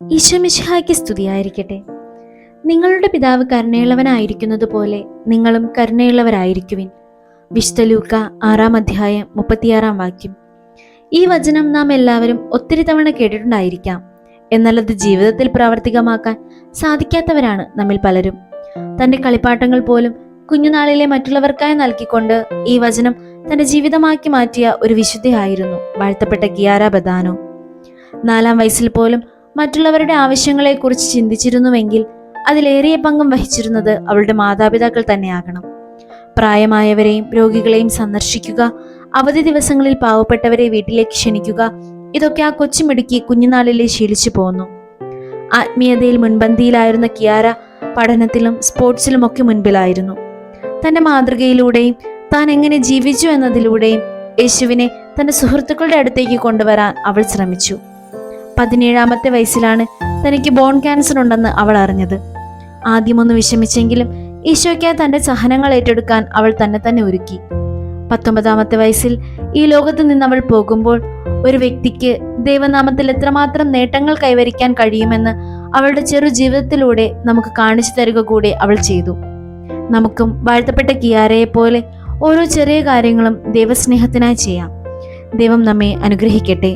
ഈശോ മിശിഹായ്ക്ക് സ്തുതിയായിരിക്കട്ടെ. നിങ്ങളുടെ പിതാവ് കരുണയുള്ളവനായിരിക്കുന്നത് പോലെ നിങ്ങളും കരുണയുള്ളവരായിരിക്കുവിൻ. വിശുദ്ധ ലൂക്ക 6-ാം അധ്യായം 36-ാം വാക്യം. ഈ വചനം നാം എല്ലാവരും ഒത്തിരി തവണ കേട്ടിട്ടുണ്ടായിരിക്കാം. എന്നാൽ അത് ജീവിതത്തിൽ പ്രാവർത്തികമാക്കാൻ സാധിക്കാത്തവരാണ് നമ്മിൽ പലരും. തന്റെ കളിപ്പാട്ടങ്ങൾ പോലും കുഞ്ഞുനാളിലെ മറ്റുള്ളവർക്കായി നൽകിക്കൊണ്ട് ഈ വചനം തന്റെ ജീവിതമാക്കി മാറ്റിയ ഒരു വിശുദ്ധയായിരുന്നു വാഴ്ത്തപ്പെട്ട കിയാര ബദാനോ. 4-ാം വയസ്സിൽ പോലും മറ്റുള്ളവരുടെ ആവശ്യങ്ങളെക്കുറിച്ച് ചിന്തിച്ചിരുന്നുവെങ്കിൽ അതിലേറിയ പങ്കും വഹിച്ചിരുന്നത് അവളുടെ മാതാപിതാക്കൾ തന്നെയാകണം. പ്രായമായവരെയും രോഗികളെയും സന്ദർശിക്കുക, അവധി ദിവസങ്ങളിൽ പാവപ്പെട്ടവരെ വീട്ടിലേക്ക് ക്ഷണിക്കുക, ഇതൊക്കെ ആ കൊച്ചുമിടുക്കി കുഞ്ഞുനാളിലെ ശീലിച്ചു പോന്നു. ആത്മീയതയിൽ മുൻപന്തിയിലായിരുന്ന കിയാര പഠനത്തിലും സ്പോർട്സിലും ഒക്കെ മുൻപിലായിരുന്നു. തന്റെ മാതൃകയിലൂടെയും താൻ എങ്ങനെ ജീവിച്ചു എന്നതിലൂടെയും യേശുവിനെ തന്റെ സുഹൃത്തുക്കളുടെ അടുത്തേക്ക് കൊണ്ടുവരാൻ അവൾ ശ്രമിച്ചു. 17-ാമത്തെ വയസ്സിലാണ് തനിക്ക് ബോൺ ക്യാൻസർ ഉണ്ടെന്ന് അവൾ അറിഞ്ഞത്. ആദ്യമൊന്ന് വിഷമിച്ചെങ്കിലും ഈശോയ്ക്ക് തന്റെ സഹനങ്ങൾ ഏറ്റെടുക്കാൻ അവൾ തന്നെ ഒരുക്കി. 19-ാമത്തെ വയസ്സിൽ ഈ ലോകത്ത് നിന്ന് അവൾ പോകുമ്പോൾ ഒരു വ്യക്തിക്ക് ദൈവനാമത്തിൽ എത്രമാത്രം നേട്ടങ്ങൾ കൈവരിക്കാൻ കഴിയുമെന്ന് അവളുടെ ചെറു ജീവിതത്തിലൂടെ നമുക്ക് കാണിച്ചു തരിക കൂടെ അവൾ ചെയ്തു. നമുക്കും വാഴ്ത്തപ്പെട്ട കിയാരയെ പോലെ ഓരോ ചെറിയ കാര്യങ്ങളും ദൈവസ്നേഹത്തിനായി ചെയ്യാം. ദൈവം നമ്മെ അനുഗ്രഹിക്കട്ടെ.